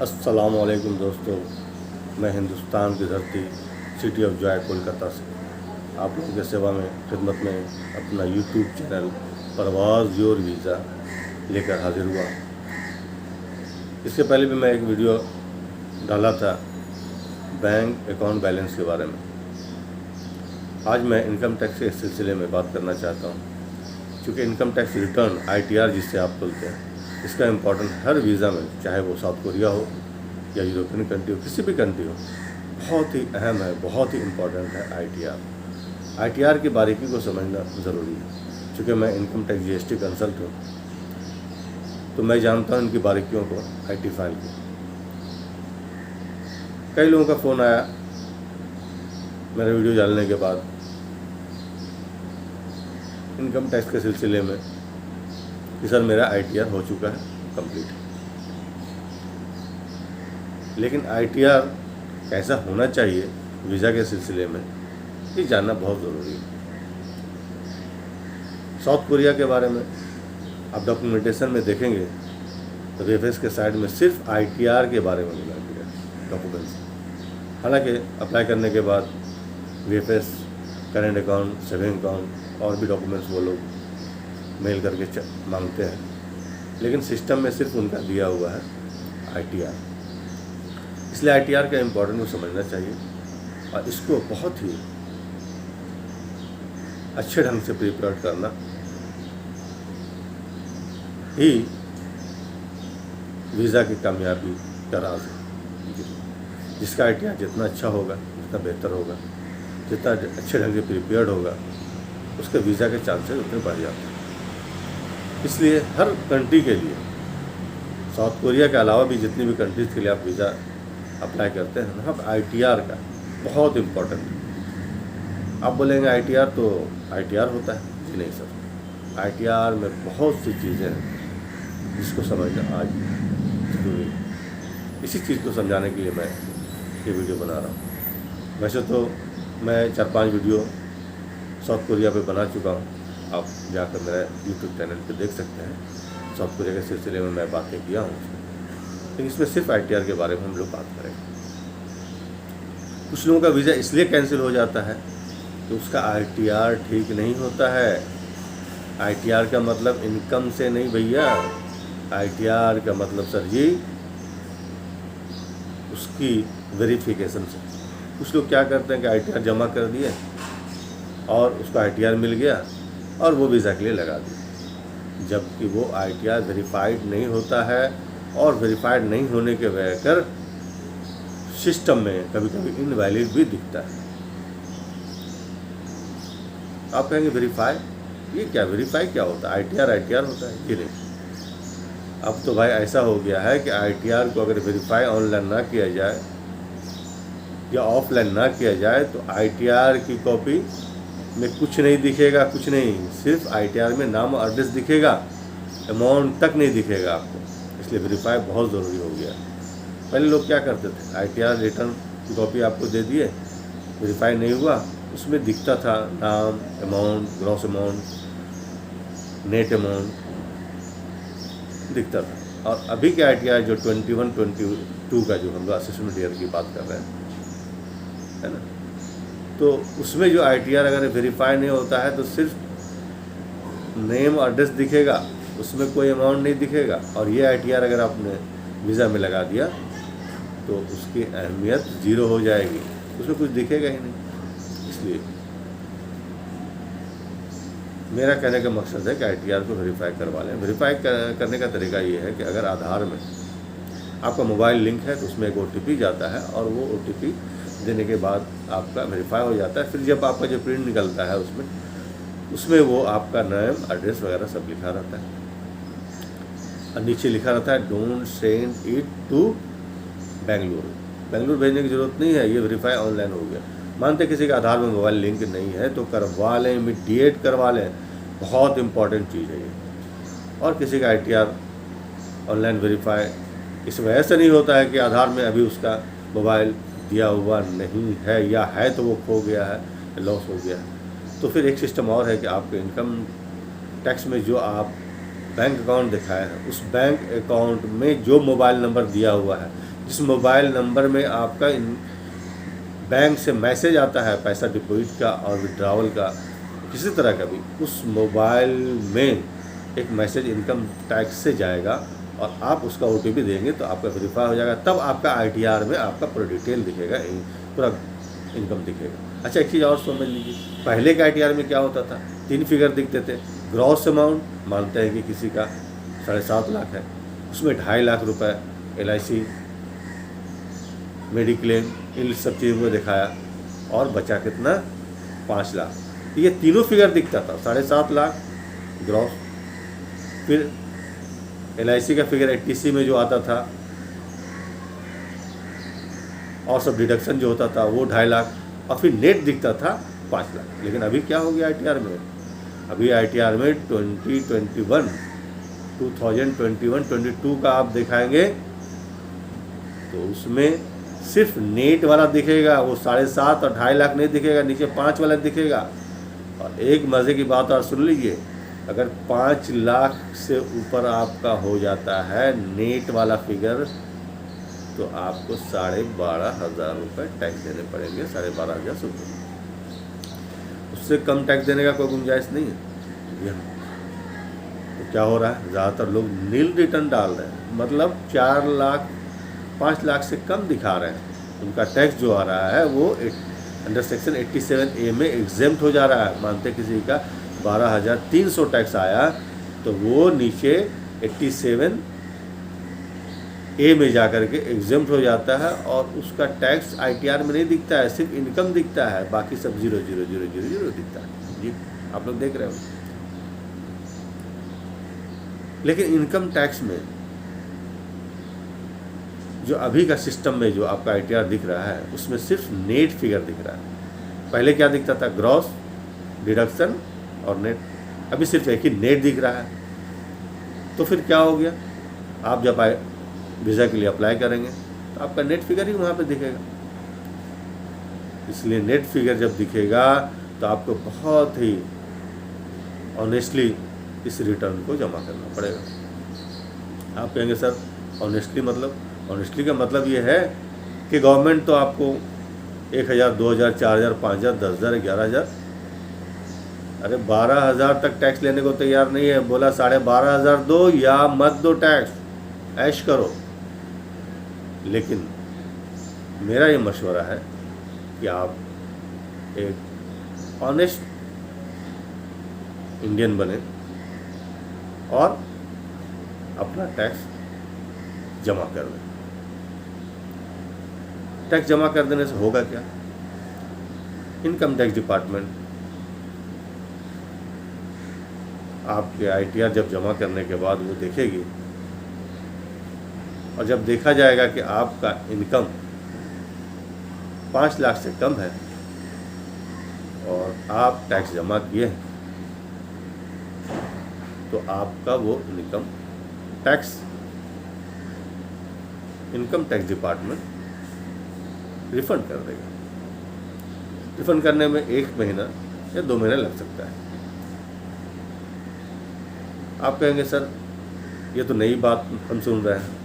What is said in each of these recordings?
अस्सलाम वालेकुम दोस्तों, मैं हिंदुस्तान की धरती सिटी ऑफ जॉय कोलकाता से आप लोगों की सेवा में खिदमत में अपना यूट्यूब चैनल परवाज़ योर वीज़ा लेकर हाजिर हुआ। इसके पहले भी मैं एक वीडियो डाला था बैंक अकाउंट बैलेंस के बारे में। आज मैं इनकम टैक्स के सिलसिले में बात करना चाहता हूँ। चूँकि इनकम टैक्स रिटर्न ITR जिससे आप बोलते हैं, इसका इम्पोर्टेंस हर वीज़ा में, चाहे वो साउथ कोरिया हो या यूरोपियन कंट्री हो, किसी भी कंट्री हो, बहुत ही अहम है, बहुत ही इम्पोर्टेंट है ITR की बारीकी को समझना ज़रूरी है। चूँकि मैं इनकम टैक्स GST कंसल्ट हूँ, तो मैं जानता हूँ इनकी बारीकियों को, IT फाइल की। कई लोगों का फ़ोन आया मेरा वीडियो डालने के बाद इनकम टैक्स के सिलसिले में कि सर मेरा ITR हो चुका है कंप्लीट, लेकिन ITR कैसा होना चाहिए वीज़ा के सिलसिले में, ये जानना बहुत ज़रूरी है। साउथ कोरिया के बारे में आप डॉक्यूमेंटेशन में देखेंगे तो रेफरेंस के साइड में सिर्फ ITR के बारे में मिला गया डॉक्यूमेंट्स। हालांकि अप्लाई करने के बाद VFS, current account, saving account और भी डॉक्यूमेंट्स वो लोग मेल करके मांगते हैं, लेकिन सिस्टम में सिर्फ उनका दिया हुआ है ITR। इसलिए ITR का इम्पोर्टेंट को समझना चाहिए और इसको बहुत ही अच्छे ढंग से प्रिपेयर करना ही वीज़ा की कामयाबी का राज है। जिसका ITR जितना अच्छा होगा, जितना बेहतर होगा, जितना अच्छे ढंग से प्रिपेयर्ड होगा, उसके वीज़ा के चांसेस उतने बढ़ जाते हैं। इसलिए हर कंट्री के लिए, साउथ कोरिया के अलावा भी जितनी भी कंट्रीज़ के लिए आप वीज़ा अप्लाई करते हैं, वहाँ पर ITR का बहुत इम्पोर्टेंट है। आप बोलेंगे ITR तो ITR होता है, जी नहीं सर, ITR में बहुत सी चीज़ें हैं जिसको समझना आज जरूरी है। इसी चीज़ को समझाने के लिए मैं ये वीडियो बना रहा हूँ। वैसे तो मैं 4-5 वीडियो साउथ कोरिया पे बना चुका हूँ, आप जाकर मेरा यूट्यूब चैनल पे देख सकते हैं। साउथ कोरिया के सिलसिले में मैं बातें किया हूँ, लेकिन इसमें सिर्फ ITR के बारे में हम लोग बात करेंगे। कुछ लोगों का वीज़ा इसलिए कैंसिल हो जाता है कि उसका ITR ठीक नहीं होता है। ITR का मतलब इनकम से नहीं भैया, ITR का मतलब सर जी उसकी वेरिफिकेशन से। कुछ लोग क्या करते हैं कि ITR जमा कर दिए और उसको ITR मिल गया और वो वीज़ा के लिए लगा दिया, जबकि वो ITR वेरीफाइड नहीं होता है और वेरीफाइड नहीं होने के वजह कर सिस्टम में कभी कभी इनवैलिड भी दिखता है। आप कहेंगे वेरीफाई, ये क्या वेरीफाई क्या होता है? ITR होता है कि नहीं? अब तो भाई ऐसा हो गया है कि ITR को अगर वेरीफाई ऑनलाइन ना किया जाए या ऑफलाइन ना किया जाए तो ITR की कॉपी में कुछ नहीं दिखेगा, कुछ नहीं, सिर्फ ITR में नाम और एड्रेस दिखेगा, अमाउंट तक नहीं दिखेगा आपको। इसलिए वेरीफाई बहुत ज़रूरी हो गया। पहले लोग क्या करते थे, ITR रिटर्न की कॉपी आपको दे दिए, वेरीफाई नहीं हुआ, उसमें दिखता था नाम, amount, gross amount, net amount दिखता था। और अभी के ITR जो 21-22 का जो हम लोग असेसमेंट ईयर की बात कर रहे हैं, है ना, तो उसमें जो ITR अगर वेरीफाई नहीं होता है तो सिर्फ नेम और एड्रेस दिखेगा, उसमें कोई अमाउंट नहीं दिखेगा। और ये ITR अगर आपने वीज़ा में लगा दिया तो उसकी अहमियत ज़ीरो हो जाएगी, उसमें कुछ दिखेगा ही नहीं। इसलिए मेरा कहने का मकसद है कि ITR को वेरीफाई करवा लें। वेरीफाई करने का तरीका ये है कि अगर आधार में आपका मोबाइल लिंक है तो उसमें एक OTP जाता है और वो OTP देने के बाद आपका वेरीफाई हो जाता है। फिर जब आपका जो प्रिंट निकलता है उसमें वो आपका नाम, एड्रेस वगैरह सब लिखा रहता है और नीचे लिखा रहता है don't send it to Bengaluru भेजने की ज़रूरत नहीं है, ये वेरीफाई ऑनलाइन हो गया। मानते किसी का आधार में मोबाइल लिंक नहीं है तो करवा लें, इमीडिएट करवा लें, बहुत इंपॉर्टेंट चीज़ है ये। और किसी का ITR ऑनलाइन वेरीफाई इस वजह से नहीं होता है कि आधार में अभी उसका मोबाइल दिया हुआ नहीं है, या है तो वो खो गया है, लॉस हो गया है। तो फिर एक सिस्टम और है कि आपके इनकम टैक्स में जो आप बैंक अकाउंट दिखाए हैं, उस बैंक अकाउंट में जो मोबाइल नंबर दिया हुआ है जिस मोबाइल नंबर में आपका बैंक से मैसेज आता है पैसा डिपॉजिट का और विड्रॉवल का, किसी तरह का भी, उस मोबाइल में एक मैसेज इनकम टैक्स से जाएगा और आप उसका OTP देंगे तो आपका वेरीफाई हो जाएगा, तब आपका ITR में आपका पूरा डिटेल दिखेगा, पूरा इनकम दिखेगा। अच्छा, एक चीज़ और समझ लीजिए, पहले के ITR में क्या होता था, 3 फिगर दिखते थे। ग्रॉस अमाउंट मानते हैं कि किसी का 7.5 लाख है, उसमें 2.5 लाख रुपए LIC, मेडिक्लेम, इन सब चीज़ों को दिखाया, और बचा कितना, 5 लाख। ये तीनों फिगर दिखता था, 7.5 लाख ग्रॉस, फिर LIC का फिगर 80C में जो आता था, और सब डिडक्शन जो होता था वो 2.5 लाख, और फिर नेट दिखता था 5 लाख। लेकिन अभी क्या हो गया ITR में, अभी ITR में 2021-22 का आप दिखाएंगे तो उसमें सिर्फ नेट वाला दिखेगा, वो 7.5 और 2.5 लाख नहीं दिखेगा, नीचे 5 वाला दिखेगा। और एक मज़े की बात और सुन लीजिए, अगर 5 लाख से ऊपर आपका हो जाता है नेट वाला फिगर, तो आपको 12,500 रुपये टैक्स देने पड़ेंगे, 12,500 रुपये। उससे कम टैक्स देने का कोई गुंजाइश नहीं है। तो क्या हो रहा है, ज़्यादातर लोग नील रिटर्न डाल रहे हैं, मतलब 4 लाख 5 लाख से कम दिखा रहे हैं। उनका टैक्स जो आ रहा है वो अंडर सेक्शन 87A में एग्जेम्प्ट हो जा रहा है। मानते किसी का 12,300 टैक्स आया तो वो नीचे 87A में जाकर के एग्जेम्प्ट हो जाता है, और उसका टैक्स ITR में नहीं दिखता है, सिर्फ इनकम दिखता है, बाकी सब 0,0,0,0,0 दिखता है। जी, आप लोग देख रहे हो। लेकिन इनकम टैक्स में जो अभी का सिस्टम में जो आपका ITR दिख रहा है, उसमें सिर्फ नेट फिगर दिख रहा है। पहले क्या दिखता था, ग्रॉस, डिडक्शन और नेट। अभी सिर्फ एक ही नेट दिख रहा है। तो फिर क्या हो गया, आप जब वीज़ा के लिए अप्लाई करेंगे तो आपका नेट फिगर ही वहाँ पे दिखेगा। इसलिए नेट फिगर जब दिखेगा तो आपको बहुत ही ऑनेस्टली इस रिटर्न को जमा करना पड़ेगा। आप कहेंगे सर ऑनेस्टली मतलब, ऑनेस्टली का मतलब ये है कि गवर्नमेंट तो आपको 1,000, 2,000, 4,000, 5,000, 10,000, 11,000, अरे 12,000 तक टैक्स लेने को तैयार नहीं है। बोला 12,500 दो या मत दो टैक्स, ऐश करो। लेकिन मेरा ये मशवरा है कि आप एक ऑनेस्ट इंडियन बने और अपना टैक्स जमा कर दें। टैक्स जमा कर देने से होगा क्या, इनकम टैक्स डिपार्टमेंट आपके ITR जब जमा करने के बाद वो देखेगी, और जब देखा जाएगा कि आपका इनकम 5 लाख से कम है और आप टैक्स जमा किए हैं, तो आपका वो इनकम टैक्स डिपार्टमेंट रिफंड कर देगा। रिफंड करने में 1 महीना या 2 महीने लग सकता है। आप कहेंगे सर ये तो नई बात हम सुन रहे हैं।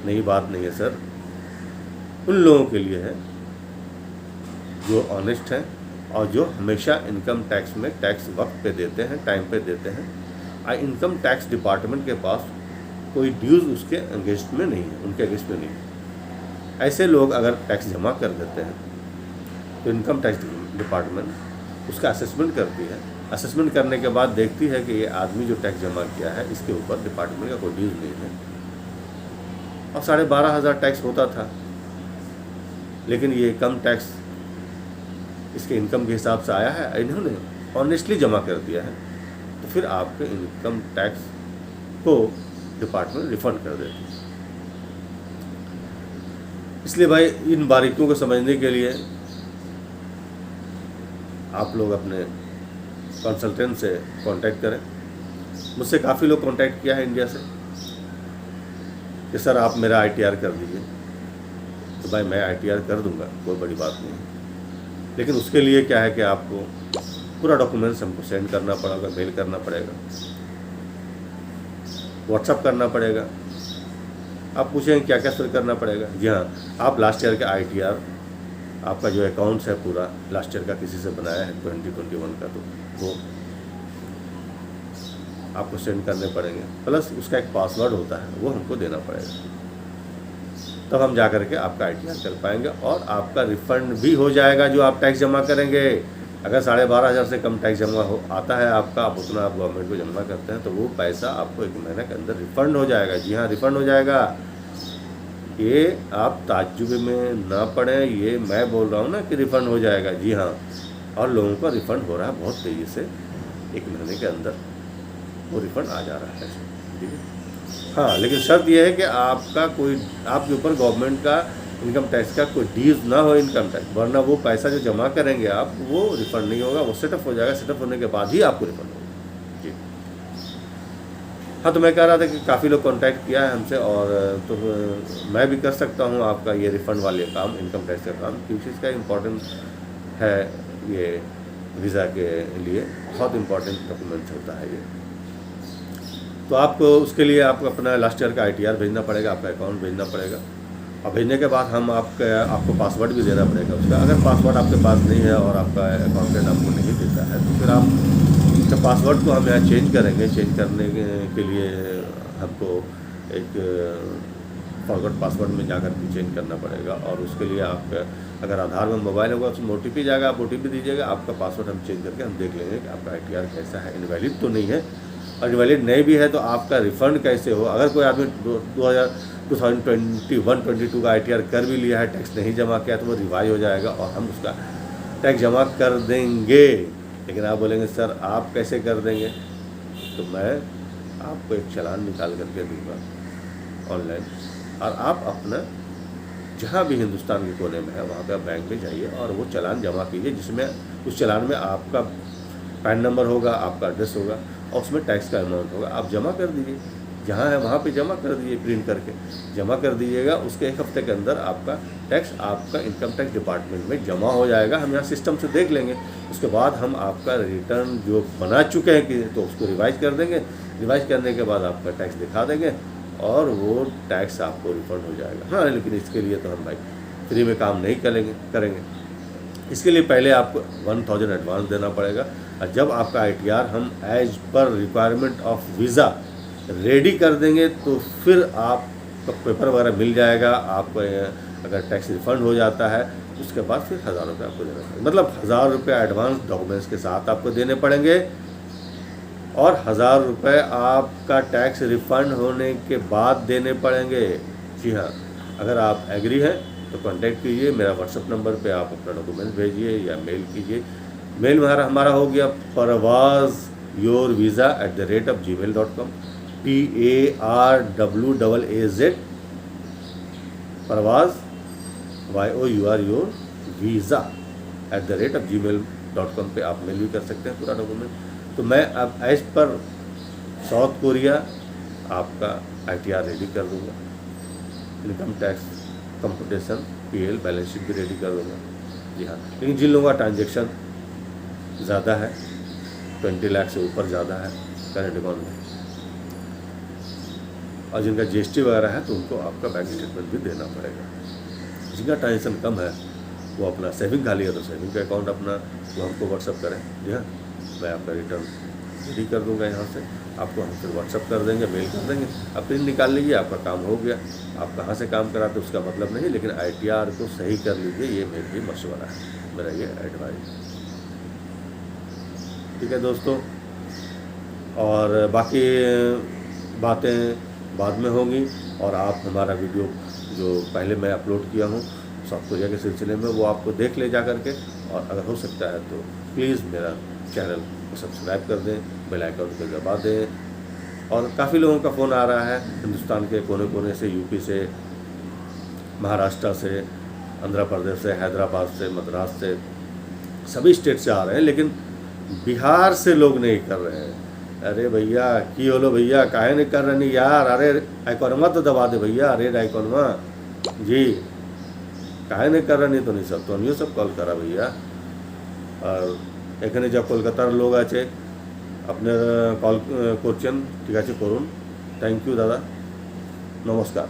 नई बात नहीं है सर, उन लोगों के लिए है जो ऑनेस्ट हैं और जो हमेशा इनकम टैक्स में टैक्स वक्त पे देते हैं, टाइम पे देते हैं। इनकम टैक्स डिपार्टमेंट के पास कोई ड्यूज़ उसके अगेंस्ट में नहीं है, उनके अगेंस्ट में नहीं है। ऐसे लोग अगर टैक्स जमा कर देते हैं तो इनकम टैक्स डिपार्टमेंट उसका असेसमेंट करती है। असेसमेंट करने के बाद देखती है कि ये आदमी जो टैक्स जमा किया है इसके ऊपर डिपार्टमेंट का कोई ड्यूज़ नहीं है। और 12,500 टैक्स होता था, लेकिन ये कम टैक्स इसके इनकम के हिसाब से आया है, इन्होंने ऑनेस्टली जमा कर दिया है, तो फिर आपके इनकम टैक्स को डिपार्टमेंट रिफंड कर देती है। इसलिए भाई इन बारीकियों को समझने के लिए आप लोग अपने कंसल्टेंट से कांटेक्ट करें। मुझसे काफ़ी लोग कांटेक्ट किया है इंडिया से कि सर आप मेरा ITR कर दीजिए। तो भाई मैं ITR कर दूंगा, कोई बड़ी बात नहीं है। लेकिन उसके लिए क्या है कि आपको पूरा डॉक्यूमेंट्स हमको सेंड करना पड़ेगा, मेल करना पड़ेगा, व्हाट्सअप करना पड़ेगा। आप पूछेंगे क्या क्या सर करना पड़ेगा। जी हाँ, आप लास्ट ईयर का ITR, आपका जो अकाउंट्स है पूरा लास्ट ईयर का किसी से बनाया है 2021 का, तो वो आपको सेंड करने पड़ेंगे, प्लस उसका एक पासवर्ड होता है वो हमको देना पड़ेगा, तब हम जा करके आपका ITR कर पाएंगे और आपका रिफ़ंड भी हो जाएगा जो आप टैक्स जमा करेंगे। अगर 12,500 से कम टैक्स जमा हो आता है आपका, आप उतना आप गवर्नमेंट को जमा करते हैं, तो वो पैसा आपको 1 महीने के अंदर रिफ़ंड हो जाएगा। जी हाँ, रिफ़ंड हो जाएगा। ये आप ताज्जुब में ना पड़ें, ये मैं बोल रहा हूँ ना कि रिफ़ंड हो जाएगा। जी हाँ, और लोगों का रिफ़ंड हो रहा है बहुत तेज़ी से, 1 महीने के अंदर वो रिफ़ंड आ जा रहा है। ठीक है, हाँ, लेकिन शर्त यह है कि आपका कोई, आपके ऊपर गवर्नमेंट का इनकम टैक्स का कोई ड्यूज ना हो इनकम टैक्स, वरना वो पैसा जो जमा करेंगे आप, वो रिफ़ंड नहीं होगा, वो सेटअप हो जाएगा, सेटअप होने के बाद ही आपको रिफ़ंड होगा। जी हाँ, तो मैं कह रहा था कि काफ़ी लोग कांटेक्ट किया है हमसे, और तो मैं भी कर सकता हूँ आपका ये रिफ़ंड वाले काम, इनकम टैक्स का काम, क्योंकि इसका इम्पोर्टेंट है, ये वीज़ा के लिए बहुत इम्पोर्टेंट डॉक्यूमेंट्स होता है ये। तो आपको उसके लिए आपको अपना लास्ट ईयर का ITR भेजना पड़ेगा, आपका अकाउंट भेजना पड़ेगा, और भेजने के बाद हम आपको पासवर्ड भी देना पड़ेगा उसका। अगर पासवर्ड आपके पास नहीं है और आपका अकाउंटेंट आपको नहीं देता है, तो फिर आप उसके पासवर्ड को हम यहाँ चेंज करेंगे। चेंज करने के लिए हमको एक फॉरगॉट पासवर्ड में जाकर के चेंज करना पड़ेगा, और उसके लिए आप अगर आधार में मोबाइल होगा उसमें OTP जाएगा, आप OTP दीजिएगा, आपका पासवर्ड हम चेंज करके हम देख लेंगे कि आपका ITR कैसा है, इनवैलिड तो नहीं है, और इनवैलिड नहीं भी है तो आपका रिफ़ंड कैसे हो। अगर कोई आदमी 2021-22 का ITR कर भी लिया है, टैक्स नहीं जमा किया, तो वो रिवाइज हो जाएगा और हम उसका टैक्स जमा कर देंगे। लेकिन आप बोलेंगे सर आप कैसे कर देंगे, तो मैं आपको एक चालान निकाल करके दूंगा ऑनलाइन, और आप अपना जहाँ भी हिंदुस्तान के कोने में है वहाँ पे आप बैंक में जाइए और वो चालान जमा कीजिए, जिसमें उस चालान में आपका पैन नंबर होगा, आपका एड्रेस होगा, और उसमें टैक्स का अमाउंट होगा। आप जमा कर दीजिए, जहाँ है वहाँ पे जमा कर दीजिए, प्रिंट करके जमा कर दीजिएगा। उसके 1 हफ्ते के अंदर आपका टैक्स आपका इनकम टैक्स डिपार्टमेंट में जमा हो जाएगा। हम यहाँ सिस्टम से देख लेंगे, उसके बाद हम आपका रिटर्न जो बना चुके हैं कि तो उसको रिवाइज कर देंगे। रिवाइज करने के बाद आपका टैक्स दिखा देंगे और वो टैक्स आपको रिफंड हो जाएगा। हाँ, लेकिन इसके लिए तो हम भाई फ्री में काम नहीं करेंगे। इसके लिए पहले आपको 1000 एडवांस देना पड़ेगा, और जब आपका ITR हम as per requirement of visa ready कर देंगे तो फिर आपका पेपर वगैरह मिल जाएगा। आपको अगर टैक्स रिफ़ंड हो जाता है उसके बाद फिर 1000 रुपये आपको देना पड़ेगा, मतलब 1000 रुपये एडवांस डॉक्यूमेंट्स के साथ आपको देने पड़ेंगे, और 1000 रुपये आपका टैक्स रिफ़ंड होने के बाद देने पड़ेंगे। जी हाँ, अगर आप एग्री हैं तो कांटेक्ट कीजिए, मेरा व्हाट्सअप नंबर पे आप अपना डॉक्यूमेंट भेजिए या मेल कीजिए। मेल हमारा हो गया parvazyourvisa@gmail.com, PARWAAZ, परवाज़ YOUR visa@gmail.com पे आप मेल भी कर सकते हैं पूरा डॉक्यूमेंट। तो मैं अब एज पर साउथ कोरिया आपका ITR रेडी कर दूँगा, income tax computation PL balance sheet भी रेडी कर दूँगा। जी हाँ, लेकिन जिन लोगों का ट्रांजेक्शन ज़्यादा है, 20 लाख से ऊपर ज़्यादा है करंट अकाउंट में, और जिनका GST वगैरह है, तो उनको आपका बैंक स्टेटमेंट भी देना पड़ेगा। जिनका ट्रांजेक्शन कम है वो अपना सेविंग खाली है तो सेविंग का अकाउंट अपना वो हमको व्हाट्सअप करें। जी हाँ, मैं आपका रिटर्न रेडी कर दूंगा, यहाँ से आपको हम फिर व्हाट्सअप कर देंगे, मेल कर देंगे, आप प्रिंट निकाल लीजिए, आपका काम हो गया। आप कहाँ से काम कराते उसका मतलब नहीं, लेकिन ITR को सही कर लीजिए, ये मेरी मशवरा है, मेरा ये एडवाइस। ठीक है दोस्तों, और बाकी बातें बाद में होंगी, और आप हमारा वीडियो जो पहले मैं अपलोड किया हूँ साउथ कोरिया के सिलसिले में, वो आपको देख ले जा करके, और अगर हो सकता है तो प्लीज़ मेरा चैनल को सब्सक्राइब कर दें, बेल आइकन को दबा दें। और काफ़ी लोगों का फ़ोन आ रहा है हिंदुस्तान के कोने कोने से, यूपी से, महाराष्ट्र से, आंध्र प्रदेश से, हैदराबाद से, मद्रास से, सभी स्टेट से आ रहे हैं, लेकिन बिहार से लोग नहीं कर रहे हैं। अरे भैया की होलो भैया, काहे नहीं कर रहे नहीं यार, अरे आइकॉनमा तो दबा दे भैया, रेड आइकॉनमा जी, काहे नहीं कर रहे नहीं तो नहीं सब तो नहीं सब कॉल करा भैया। और এখানে যা কলকাতার লোক আছে আপনার কল করছেন, ঠিক আছে করুন। থ্যাংক ইউ দাদা, নমস্কার।